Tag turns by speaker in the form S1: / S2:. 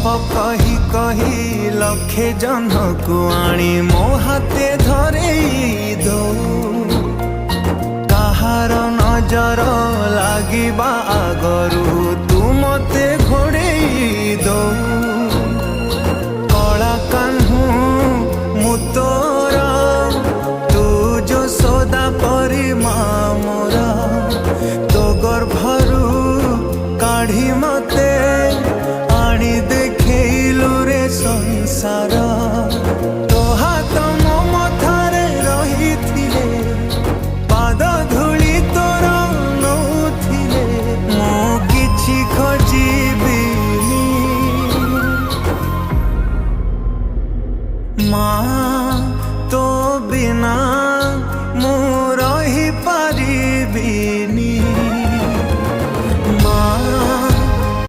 S1: कही कही लक्षे जन को आनी मो हाथे धरे दो कहार नजर लागिबा आगरू तू मते घोड़े दो कला कान्हू मु तोर तू जो सोदा परी मोरा तो गर्भरू काढ़ी मते आनी देखलु रे संसार तो हाथ मो मथारे रही थिले पाद धूली तोर नौथिले मो किछि खोजिबिनी माँ तो बिना